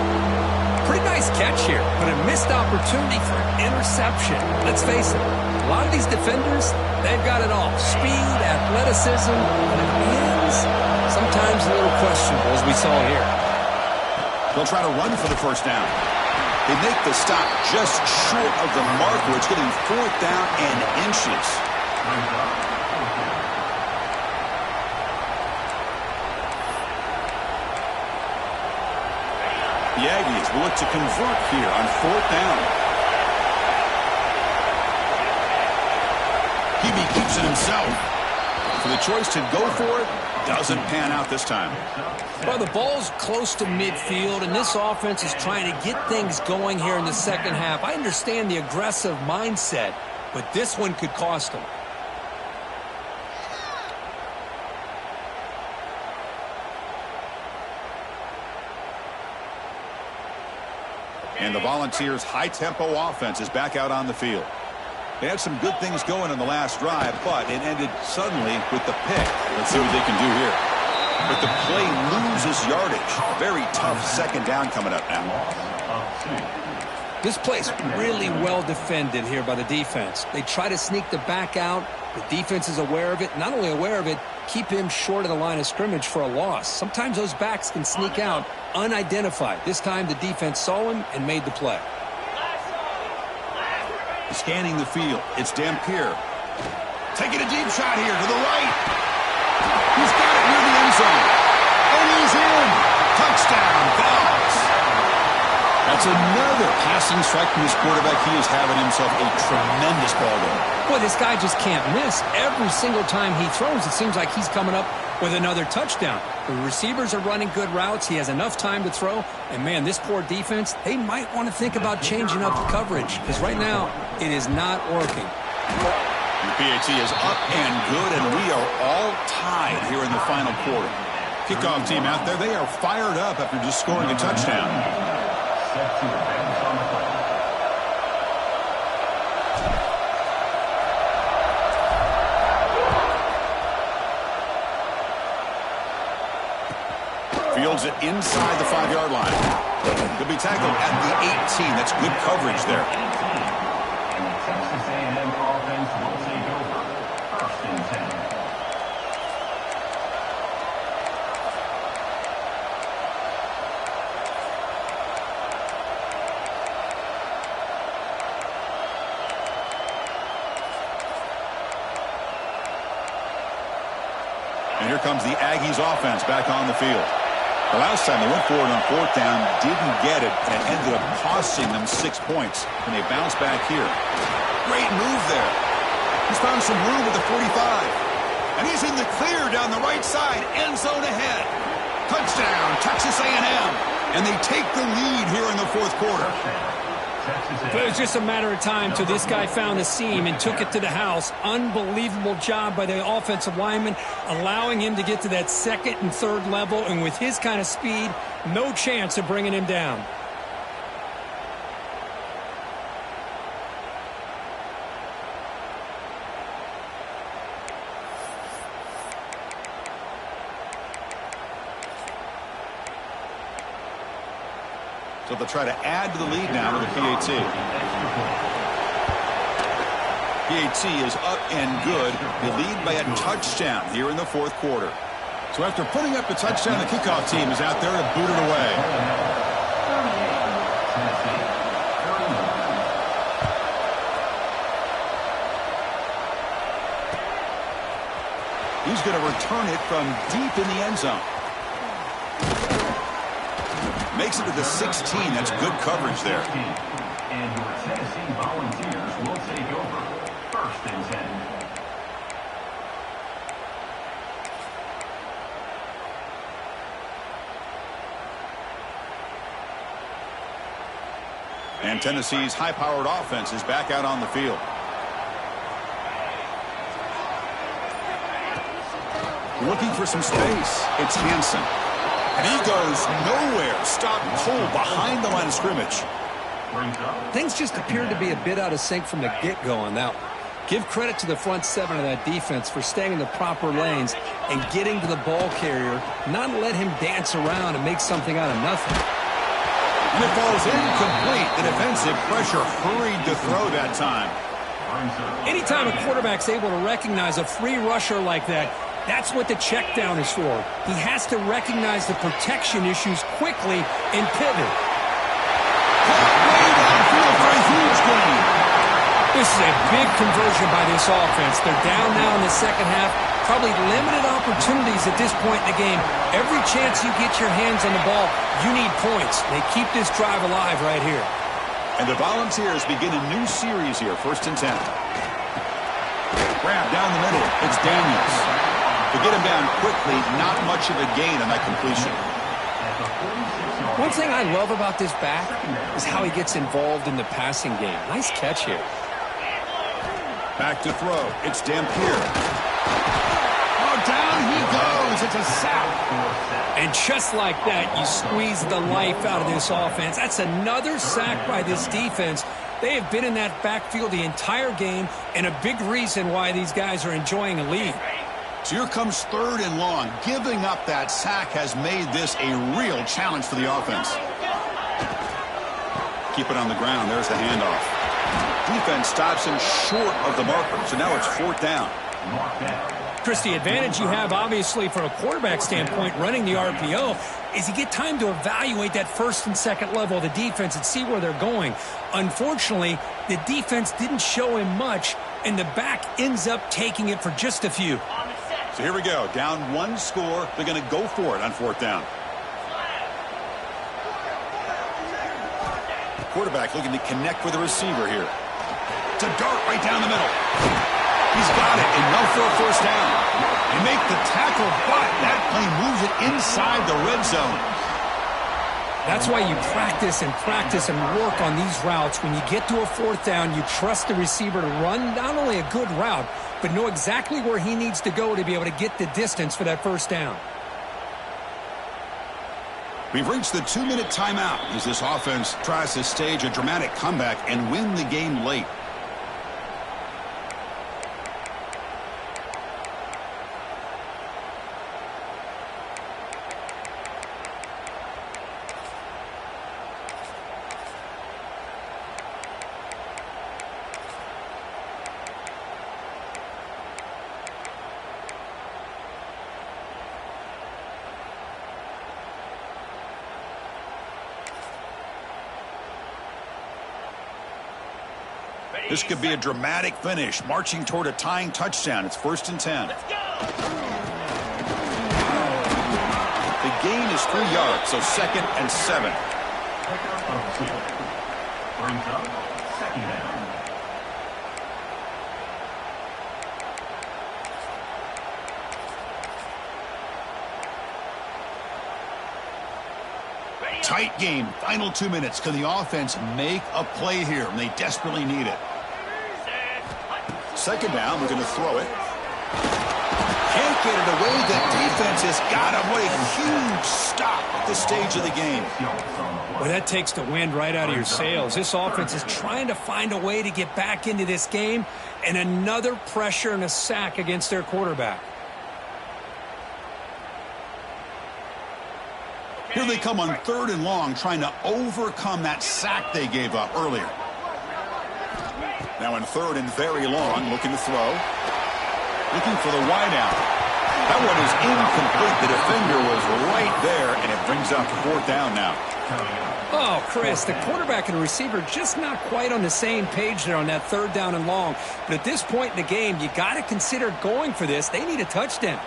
Pretty nice catch here, but a missed opportunity for an interception. Let's face it, a lot of these defenders, they've got it all. Speed, athleticism, and it is sometimes a little questionable, as we saw here.
They'll try to run for the first down. They make the stop just short of the marker. It's getting fourth down and inches. The Aggies will look to convert here on fourth down. Hebe keeps it himself. For the choice to go for it, doesn't pan out this time.
Well, the ball's close to midfield, and this offense is trying to get things going here in the second half. I understand the aggressive mindset, but this one could cost them.
And the Volunteers' high-tempo offense is back out on the field. They had some good things going in the last drive, but it ended suddenly with the pick. Let's see what they can do here. But the play loses yardage. Very tough second down coming up now.
This play's really well defended here by the defense. They try to sneak the back out. The defense is aware of it. Not only aware of it, keep him short of the line of scrimmage for a loss. Sometimes those backs can sneak out unidentified. This time the defense saw him and made the play.
Scanning the field, it's Dampier. Taking a deep shot here to the right. He's got it near the end zone. And he's in. Touchdown, Vols. That's another passing strike from this quarterback. He is having himself a tremendous ball game.
Boy, this guy just can't miss. Every single time he throws, it seems like he's coming up with another touchdown. The receivers are running good routes. He has enough time to throw. And, man, this poor defense, they might want to think about changing up the coverage because right now it is not working.
The PAT is up and good, and we are all tied here in the final quarter. Kickoff team out there, they are fired up after just scoring a touchdown. Fields it inside the 5-yard line. He'll be tackled at the 18. That's good coverage there.
And the Texas A&M offense will take over. First and 10.
And here comes the Aggies offense back on the field. The last time they went for it on fourth down, didn't get it, and it ended up costing them 6 points. And they bounce back here. Great move there. He's found some room at the 45. And he's in the clear down the right side, end zone ahead. Touchdown, Texas A&M. And they take the lead here in the fourth quarter.
But it was just a matter of time till this guy found the seam and took it to the house. Unbelievable job by the offensive lineman, allowing him to get to that second and third level. And with his kind of speed, no chance of bringing him down.
So they'll try to add to the lead now to the PAT. PAT is up and good. They lead by a touchdown here in the fourth quarter. So after putting up the touchdown, the kickoff team is out there to boot it away.
38, Tennessee. 31.
He's going to return it from deep in the end zone. Makes it to the 16. That's good coverage there.
And your Tennessee Volunteers will take over. 1st and 10.
And Tennessee's high-powered offense is back out on the field. Looking for some space. It's Hansen. And he goes nowhere. Stopped cold behind the line of scrimmage.
Things just appeared to be a bit out of sync from the get-go on that one. Give credit to the front seven of that defense for staying in the proper lanes and getting to the ball carrier, not let him dance around and make something out of nothing.
And it falls incomplete. The defensive pressure hurried to throw that time.
Anytime a quarterback's able to recognize a free rusher like that, that's what the check down is for. He has to recognize the protection issues quickly and pivot.
Way downfield for a huge gain.
This is a big conversion by this offense. They're down now in the second half. Probably limited opportunities at this point in the game. Every chance you get your hands on the ball, you need points. They keep this drive alive right here.
And the Volunteers begin a new series here, 1st and 10. Grab down the middle. It's Daniels. To get him down quickly, not much of a gain on that completion.
One thing I love about this back is how he gets involved in the passing game. Nice catch here.
Back to throw. It's Dampier. Oh, down he goes. It's a sack.
And just like that, you squeeze the life out of this offense. That's another sack by this defense. They have been in that backfield the entire game, and a big reason why these guys are enjoying a lead.
So here comes 3rd and long. Giving up that sack has made this a real challenge for the offense. Keep it on the ground. There's the handoff. Defense stops him short of the marker, so now it's 4th down.
Chris, the advantage you have, obviously, from a quarterback standpoint, running the RPO, is you get time to evaluate that 1st and 2nd level of the defense and see where they're going. Unfortunately, the defense didn't show him much, and the back ends up taking it for just a few.
So here we go. Down 1 score. They're going to go for it on 4th down. The quarterback looking to connect with the receiver here. It's a dart right down the middle. He's got it, enough for a 1st down. They make the tackle, but that play moves it inside the red zone.
That's why you practice and work on these routes. When you get to a 4th down, you trust the receiver to run not only a good route, but know exactly where he needs to go to be able to get the distance for that 1st down.
We've reached the 2-minute timeout as this offense tries to stage a dramatic comeback and win the game late. This could be a dramatic finish, marching toward a tying touchdown. It's 1st and 10. The gain is 3 yards, so 2nd and 7.
Brings up 2nd down.
Tight game, final 2 minutes. Can the offense make a play here? And they desperately need it. 2nd down, we're going to throw it. Can't get it away. The defense has got him. What a huge stop at this stage of the game.
Well, that takes the wind right out of your sails. This offense is trying to find a way to get back into this game, and another pressure and a sack against their quarterback.
Here they come on 3rd and long, trying to overcome that sack they gave up earlier. Now in 3rd and very long, looking to throw. Looking for the wideout. That one is incomplete. The defender was right there, and it brings up 4th down now.
Oh, Chris, the quarterback and the receiver just not quite on the same page there on that 3rd down and long. But at this point in the game, you got to consider going for this. They need a touchdown.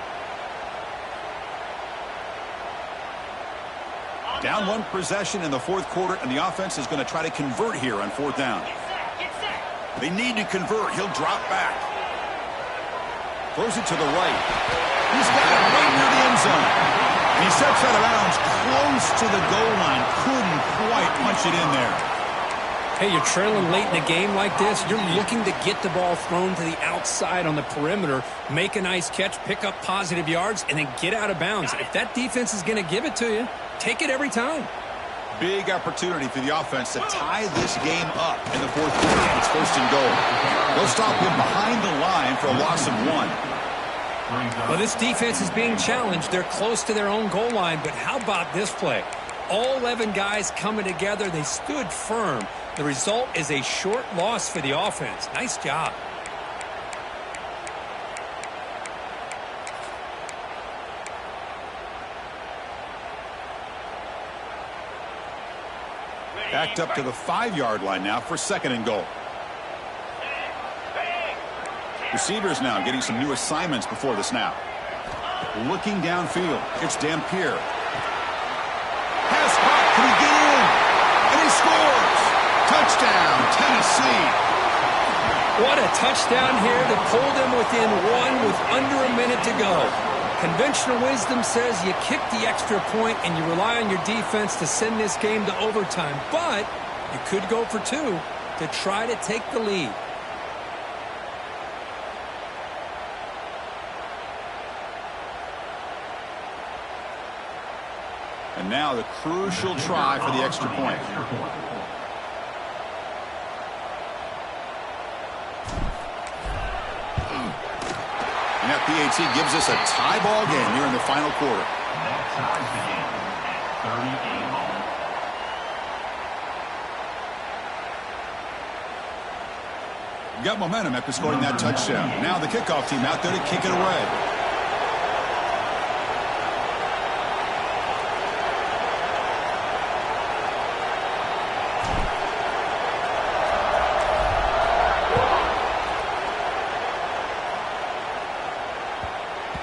Down 1 possession in the 4th quarter, and the offense is going to try to convert here on 4th down. They need to convert. He'll drop back. Throws it to the right. He's got it right near the end zone. He steps out of bounds close to the goal line. Couldn't quite punch it in there.
Hey, you're trailing late in the game like this. You're looking to get the ball thrown to the outside on the perimeter, make a nice catch, pick up positive yards, and then get out of bounds. If that defense is going to give it to you, take it every time.
Big opportunity for the offense to tie this game up in the 4th quarter. It's 1st and goal. They'll stop him behind the line for a loss of 1.
Well, this defense is being challenged. They're close to their own goal line, but how about this play? All 11 guys coming together. They stood firm. The result is a short loss for the offense. Nice job.
Backed up to the 5-yard line now for 2nd and goal. Receivers now getting some new assignments before the snap. Looking downfield. It's Dampier. Pass caught. Can he get in? And he scores. Touchdown, Tennessee.
What a touchdown here to pull them within 1 with under a minute to go. Conventional wisdom says you kick the extra point and you rely on your defense to send this game to overtime. But you could go for 2 to try to take the lead.
And now the crucial try for the extra point. And that PAT gives us a tie ball game here in the final quarter.
That ties the game at 38 all.
Got momentum after scoring that touchdown. Now the kickoff team out there to kick it away.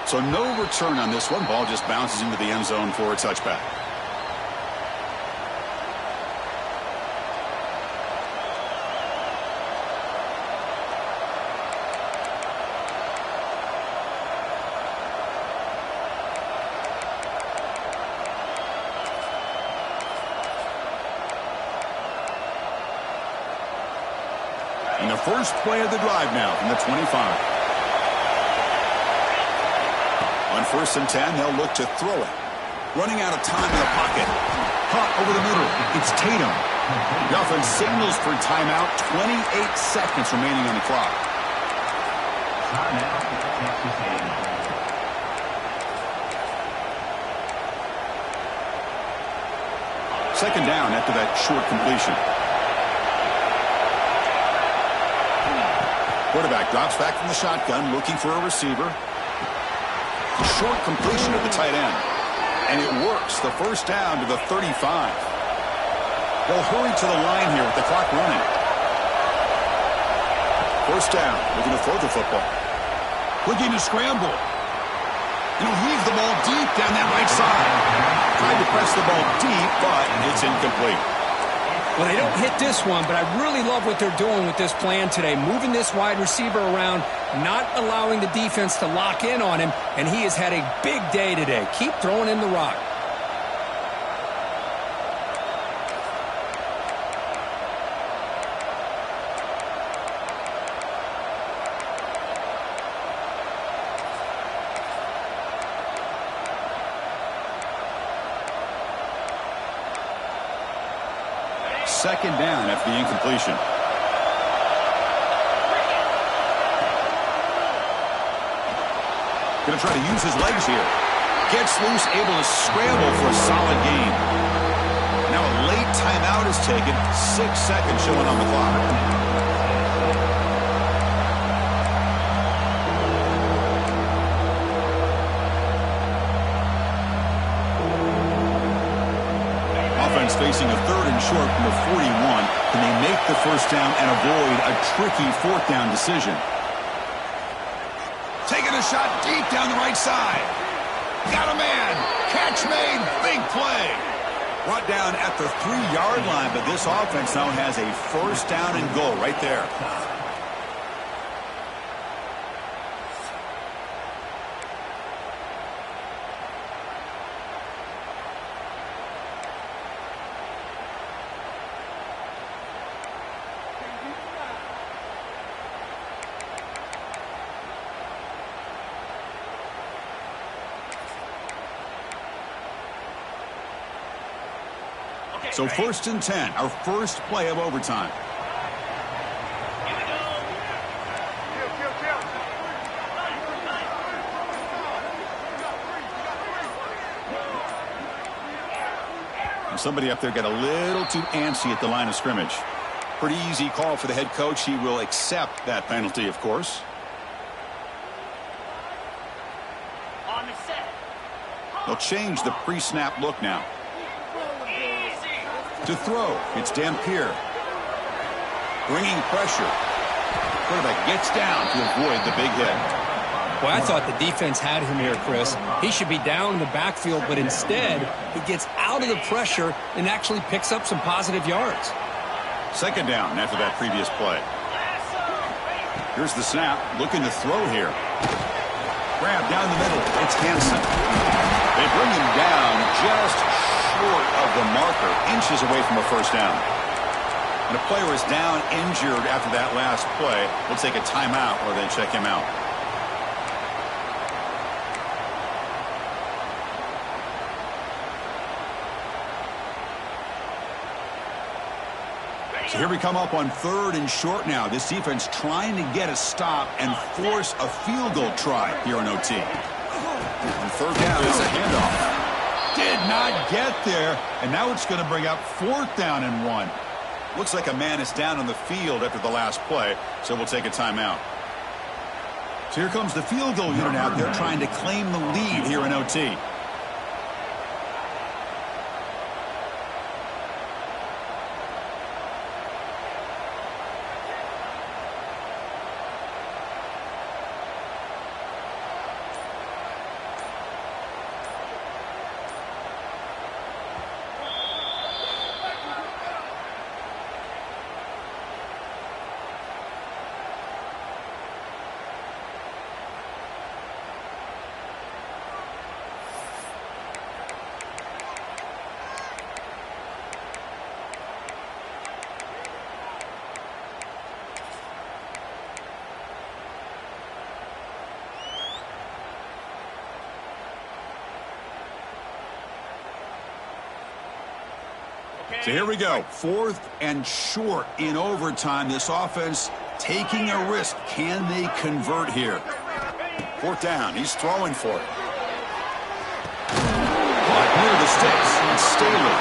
So no return on this one. Ball just bounces into the end zone for a touchback. And the first play of the drive now from the 25. On 1st and 10, they'll look to throw it. Running out of time in the pocket. Caught over the middle. It's Tatum. The offense signals for timeout. 28 seconds remaining on the clock.
Timeout, Texas A&M.
Second down after that short completion. Quarterback drops back from the shotgun, looking for a receiver. Short completion at the tight end. And it works. The first down to the 35. They'll hurry to the line here with the clock running. First down. Looking to throw the football. Looking to scramble. And he'll heave the ball deep down that right side. Tried to press the ball deep, but it's incomplete.
Well, they don't hit this one, but I really love what they're doing with this plan today. Moving this wide receiver around, not allowing the defense to lock in on him, and he has had a big day today. Keep throwing him the rock.
Second down after the incompletion. Going to try to use his legs here. Gets loose, able to scramble for a solid gain. Now a late timeout is taken. 6 seconds showing on the clock. facing a 3rd and short from the 41. Can they make the first down and avoid a tricky 4th down decision? Taking a shot deep down the right side. Got a man. Catch made. Big play. Brought down at the 3-yard line, but this offense now has a first down and goal right there. So 1st and 10, our first play of overtime. And somebody up there got a little too antsy at the line of scrimmage. Pretty easy call for the head coach. He will accept that penalty, of course. They'll change the pre-snap look now. To throw, it's Dampier. Bringing pressure. Quarterback gets down to avoid the big hit.
Well, I thought the defense had him here, Chris. He should be down in the backfield, but instead, he gets out of the pressure and actually picks up some positive yards.
2nd down after that previous play. Here's the snap. Looking to throw here. Grab down the middle. It's Hansen. They bring him down just short of the marker, inches away from a first down. And a player is down injured after that last play. We'll take a timeout or then check him out. So here we come up on 3rd and short now. This defense trying to get a stop and force a field goal try here in OT. And 3rd down is a handoff. Did not get there, and now it's going to bring up 4th down and 1. Looks like a man is down on the field after the last play, so we'll take a timeout. So here comes the field goal unit out there trying to claim the lead here in OT. So here we go. 4th and short in overtime. This offense taking a risk. Can they convert here? 4th down. He's throwing for it. Caught near the sticks. And Staley.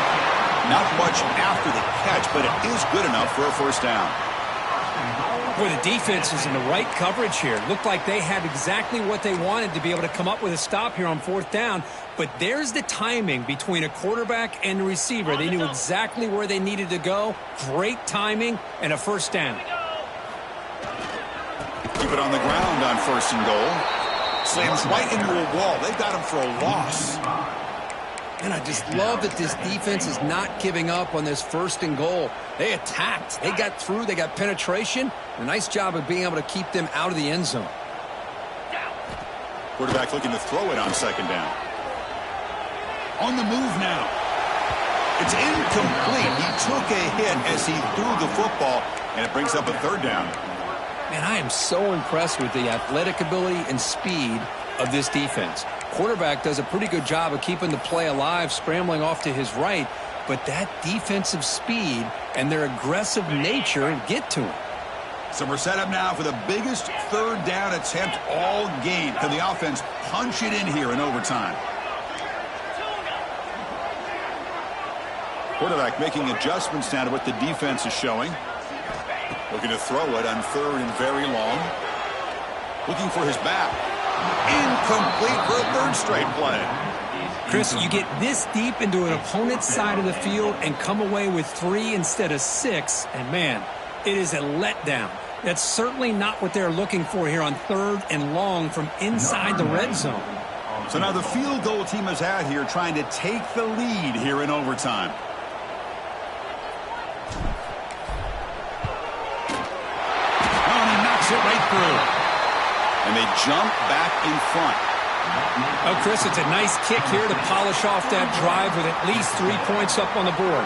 Not much after the catch, but it is good enough for a first down.
Boy, the defense is in the right coverage here. Looked like they had exactly what they wanted to be able to come up with a stop here on 4th down. But there's the timing between a quarterback and the receiver. They knew exactly where they needed to go. Great timing and a first down.
Keep it on the ground on 1st and goal. Slams right into a wall. They've got him for a loss.
And I just love that this defense is not giving up on this 1st and goal. They attacked. They got through. They got penetration. A nice job of being able to keep them out of the end zone.
Quarterback looking to throw it on 2nd down. On the move now. It's incomplete. He took a hit as he threw the football, and it brings up a 3rd down.
Man, I am so impressed with the athletic ability and speed of this defense. Quarterback does a pretty good job of keeping the play alive, scrambling off to his right, but that defensive speed and their aggressive nature get to him.
So we're set up now for the biggest 3rd down attempt all game. Can the offense punch it in here in overtime? Quarterback making adjustments now to what the defense is showing. Looking to throw it on 3rd and very long. Looking for his back. Incomplete for a 3rd straight play.
Chris, you get this deep into an opponent's side of the field and come away with 3 instead of 6, and man, it is a letdown. That's certainly not what they're looking for here on 3rd and long from inside the red zone.
So now the field goal team is out here trying to take the lead here in overtime. Oh, and he knocks it right through. And they jump back in front.
Oh, Chris, it's a nice kick here to polish off that drive with at least 3 points up on the board.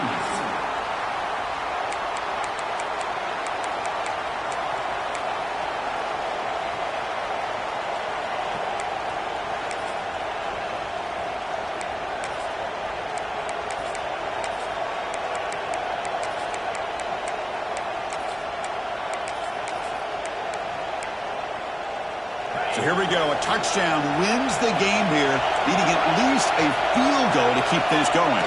So here we go. A touchdown wins the game here, needing at least a field goal to keep things going.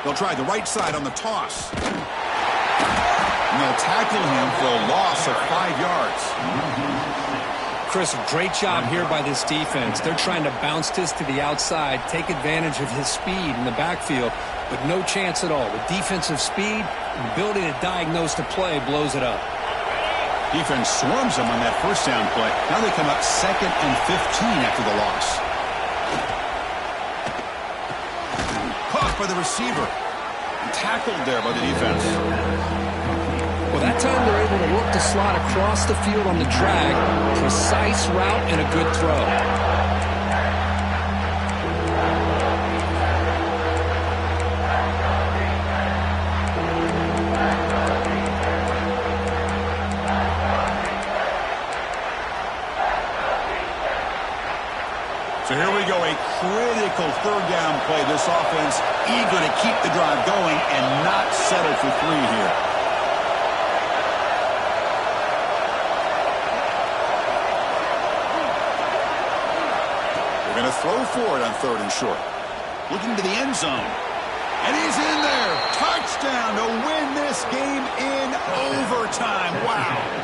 They'll try the right side on the toss. And they'll tackle him for a loss of 5 yards.
Chris, great job here by this defense. They're trying to bounce this to the outside, take advantage of his speed in the backfield, but no chance at all. The defensive speed and ability to diagnose the play blows it up.
Defense swarms them on that first down play. Now they come up 2nd and 15 after the loss. Caught by the receiver. Tackled there by the defense.
Well, that time they're able to work the slot across the field on the drag. Precise route and a good throw.
So here we go, a critical 3rd down play. This offense eager to keep the drive going and not settle for 3 here. They're going to throw for it on 3rd and short. Looking to the end zone. And he's in there. Touchdown to win this game in overtime. Wow.